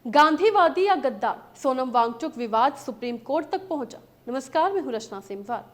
गांधीवादी या गद्दार, सोनम वांगचुक विवाद सुप्रीम कोर्ट तक पहुंचा। नमस्कार, मैं हूं रचना सिमवार।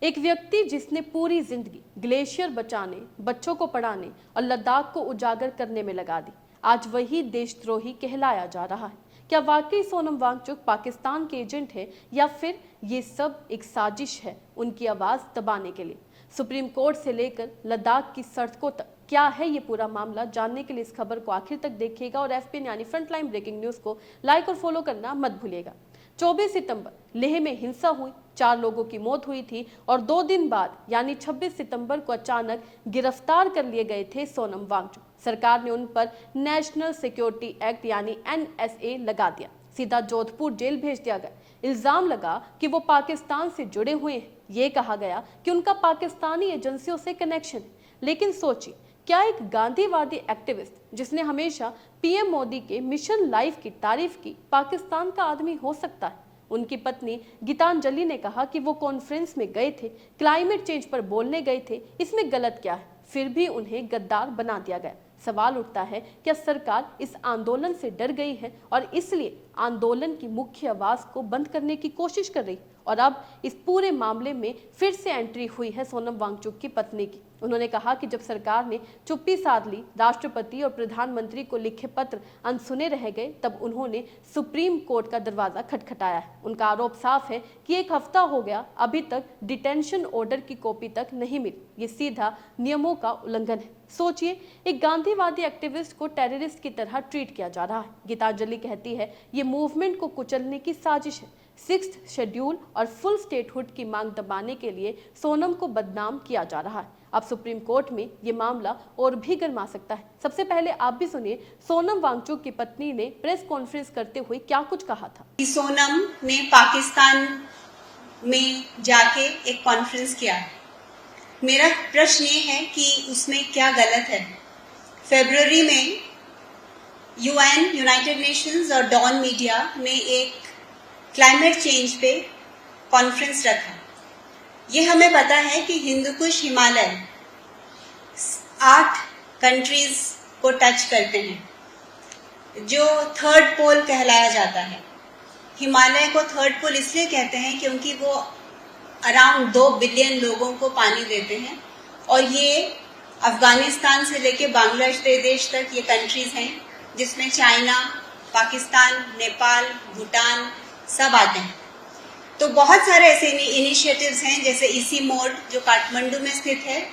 एक व्यक्ति जिसने पूरी जिंदगी ग्लेशियर बचाने, बच्चों को पढ़ाने और लद्दाख को उजागर करने में लगा दी, आज वही देशद्रोही कहलाया जा रहा है। क्या वाकई सोनम वांगचुक पाकिस्तान के एजेंट है या फिर ये सब एक साजिश है उनकी आवाज दबाने के लिए? सुप्रीम कोर्ट से लेकर लद्दाख की सड़कों तक क्या है ये पूरा मामला? जानने के लिए इस खबर को आखिर तक देखिएगा और एफपीएन यानी फ्रंटलाइन ब्रेकिंग न्यूज को लाइक और फॉलो करना मत भूलिएगा। 24 सितंबर लेह में हिंसा हुई, 4 लोगों की मौत हुई थी और 2 दिन बाद यानी 26 सितंबर को अचानक गिरफ्तार कर लिए गए थे सोनम वांगचुक। सरकार ने उन पर नेशनल सिक्योरिटी एक्ट यानी NSA लगा दिया, सीधा जोधपुर जेल भेज दिया गया। इल्जाम लगा कि वो पाकिस्तान से जुड़े हुए हैं। ये कहा गया कि उनका पाकिस्तानी एजेंसियों से कनेक्शन है। लेकिन सोचिए, क्या एक गांधीवादी एक्टिविस्ट जिसने हमेशा पीएम मोदी के मिशन लाइफ की तारीफ की पाकिस्तान का आदमी हो सकता है? उनकी पत्नी गीतांजलि ने कहा कि वो कॉन्फ्रेंस में गए थे, क्लाइमेट चेंज पर बोलने गए थे, इसमें गलत क्या है? फिर भी उन्हें गद्दार बना दिया गया। सवाल उठता है, क्या सरकार इस आंदोलन से डर गई है और इसलिए आंदोलन की मुख्य आवाज को बंद करने की कोशिश कर रही? और अब इस पूरे मामले में फिर से एंट्री हुई है सोनम वांगचुक की पत्नी की। उन्होंने कहा कि जब सरकार ने चुप्पी साध ली, राष्ट्रपति और प्रधानमंत्री को लिखे पत्र अनसुने रह गए, तब उन्होंने सुप्रीम कोर्ट का दरवाजा खटखटाया है। उनका आरोप साफ है कि 1 हफ्ता हो गया, अभी तक डिटेंशन ऑर्डर की कॉपी तक नहीं मिली। ये सीधा नियमों का उल्लंघन है। सोचिए, एक गांधीवादी एक्टिविस्ट को टेररिस्ट की तरह ट्रीट किया जा रहा है। गीतांजलि कहती है ये मूवमेंट को कुचलने की साजिश है। 6th शेड्यूल और फुल स्टेटहुड की मांग दबाने के लिए सोनम को बदनाम किया जा रहा है। अब सुप्रीम कोर्ट में ये मामला और भी गर्मा सकता है। सबसे पहले आप भी सुनिए सोनम वांगचुक की पत्नी ने प्रेस कॉन्फ्रेंस करते हुए क्या कुछ कहा था। सोनम ने पाकिस्तान में जाके एक कॉन्फ्रेंस किया। मेरा प्रश्न ये है कि उसमें क्या गलत है। फरवरी में UN, यूनाइटेड नेशंस और डॉन मीडिया ने एक क्लाइमेट चेंज पे कॉन्फ्रेंस रखा। ये हमें पता है कि हिंदुकुश हिमालय 8 कंट्रीज को टच करते हैं, जो 3rd पोल कहलाया जाता है। हिमालय को 3rd पोल इसलिए कहते हैं क्योंकि वो अराउंड 2 बिलियन लोगों को पानी देते हैं और ये अफगानिस्तान से लेके बांग्लादेश तक ये कंट्रीज हैं, जिसमें चाइना, पाकिस्तान, नेपाल, भूटान सब आते हैं। तो बहुत सारे ऐसे इनिशिएटिव्स हैं, जैसे इसी मोड जो काठमांडू में स्थित है,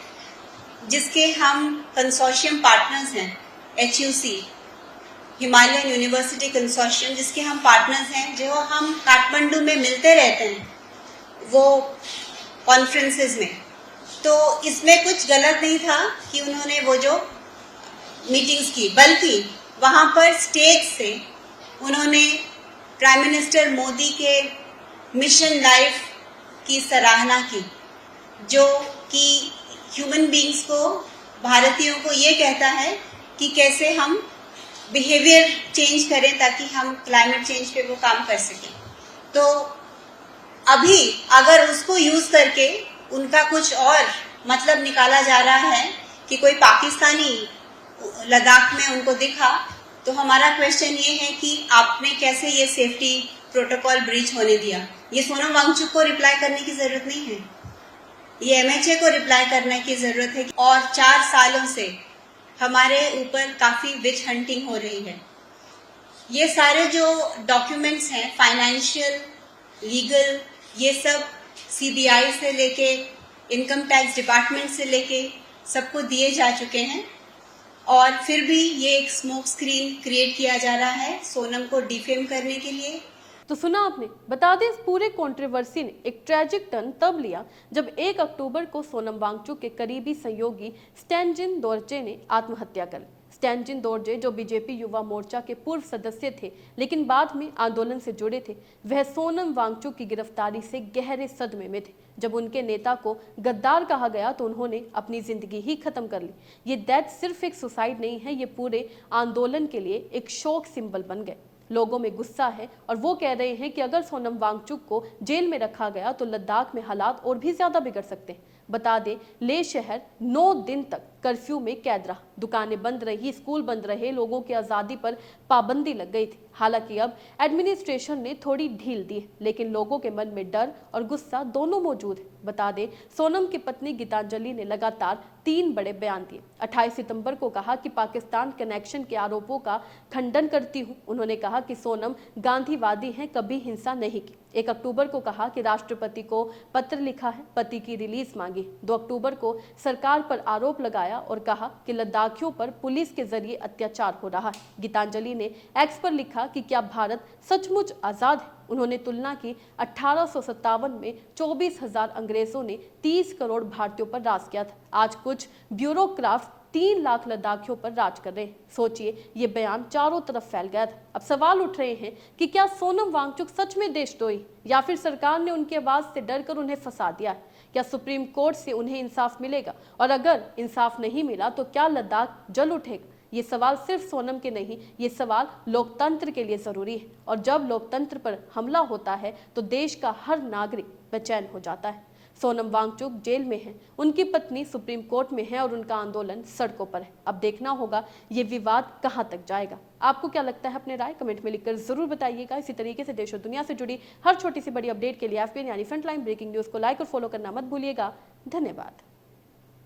जिसके हम कंसोर्शियम पार्टनर्स हैं। HUC, हिमालयन यूनिवर्सिटी कंसोर्शियम, जिसके हम पार्टनर्स हैं, जो हम काठमांडू में मिलते रहते हैं वो कॉन्फ्रेंसेस में। तो इसमें कुछ गलत नहीं था कि उन्होंने वो जो मीटिंग्स की, बल्कि वहां पर स्टेज से उन्होंने प्राइम मिनिस्टर मोदी के मिशन लाइफ की सराहना की, जो कि ह्यूमन बीइंग्स को, भारतीयों को ये कहता है कि कैसे हम बिहेवियर चेंज करें ताकि हम क्लाइमेट चेंज पे वो काम कर सकें। तो अभी अगर उसको यूज करके उनका कुछ और मतलब निकाला जा रहा है कि कोई पाकिस्तानी लद्दाख में उनको दिखा, तो हमारा क्वेश्चन ये है कि आपने कैसे ये सेफ्टी प्रोटोकॉल ब्रीच होने दिया। ये सोनम वांगचुक को रिप्लाई करने की जरूरत नहीं है, ये MHA को रिप्लाई करने की जरूरत है। और 4 सालों से हमारे ऊपर काफी विच हंटिंग हो रही है। ये सारे जो डॉक्यूमेंट्स हैं, फाइनेंशियल, लीगल, ये सब CBI से लेके इनकम टैक्स डिपार्टमेंट से लेके सबको दिए जा चुके हैं, और फिर भी ये एक स्मोक स्क्रीन क्रिएट किया जा रहा है सोनम को डिफेम करने के लिए। तो सुना आपने। बता दें, इस पूरे कंट्रोवर्सी ने एक ट्रेजिक टर्न तब लिया जब 1 अक्टूबर को सोनम वांगचुक के करीबी सहयोगी स्टैनजिन दोरजे ने आत्महत्या कर ली। स्टैनजिन दोरजे, जो बीजेपी युवा मोर्चा के पूर्व सदस्य थे लेकिन बाद में आंदोलन से जुड़े थे, वह सोनम वांगचुक की गिरफ्तारी से गहरे सदमे में थे। जब उनके नेता को गद्दार कहा गया तो उन्होंने अपनी जिंदगी ही खत्म कर ली। ये डेथ सिर्फ एक सुसाइड नहीं है, ये पूरे आंदोलन के लिए एक शोक सिंबल बन गए। लोगों में गुस्सा है और वो कह रहे हैं कि अगर सोनम वांगचुक को जेल में रखा गया तो लद्दाख में हालात और भी ज्यादा बिगड़ सकते हैं। बता दें, लेह शहर 9 दिन तक कर्फ्यू में कैद रहा। दुकानें बंद रही, स्कूल बंद रहे, लोगों की आजादी पर पाबंदी लग गई थी। हालांकि अब एडमिनिस्ट्रेशन ने थोड़ी ढील दी है, लेकिन लोगों के मन में डर और गुस्सा दोनों मौजूद है। बता दें, सोनम की पत्नी गीतांजलि ने लगातार 3 बड़े बयान दिए। 28 सितंबर को कहा कि पाकिस्तान कनेक्शन के आरोपों का खंडन करती हूं। उन्होंने कहा कि सोनम गांधीवादी हैं, कभी हिंसा नहीं की। 1 अक्टूबर को कहा कि राष्ट्रपति को पत्र लिखा है, पति की रिलीज मांगी। 2 अक्टूबर को सरकार पर आरोप लगाया और कहा कि लद्दाखियों पर पुलिस के जरिए अत्याचार हो रहा है। गीतांजलि ने एक्स पर लिखा कि क्या भारत सचमुच आजाद है। उन्होंने तुलना की 1857 में 24,000 अंग्रेजों ने 30 करोड़ भारतीयों पर राज किया था। आज कुछ ब्यूरोक्राट 3 लाख लद्दाखियों पर राज कर रहे हैं। सोचिए, ये बयान चारों तरफ फैल गया था। अब सवाल उठ रहे हैं कि क्या सोनम वांगचुक सच में देशद्रोही या फिर सरकार ने उनकी आवाज से डरकर उन्हें फंसा दिया है? क्या सुप्रीम कोर्ट से उन्हें इंसाफ मिलेगा? और अगर इंसाफ नहीं मिला तो क्या लद्दाख जल उठेगा? ये सवाल सिर्फ सोनम के नहीं, ये सवाल लोकतंत्र के लिए जरूरी है। और जब लोकतंत्र पर हमला होता है तो देश का हर नागरिक बेचैन हो जाता है। सोनम वांगचुक जेल में है, उनकी पत्नी सुप्रीम कोर्ट में है और उनका आंदोलन सड़कों पर है। अब देखना होगा ये विवाद कहां तक जाएगा। आपको क्या लगता है? अपने राय कमेंट में लिखकर जरूर बताइएगा। इसी तरीके से देश और दुनिया से जुड़ी हर छोटी सी बड़ी अपडेट के लिए FPN यानी फ्रंटलाइन ब्रेकिंग न्यूज को लाइक और फॉलो करना मत भूलिएगा। धन्यवाद।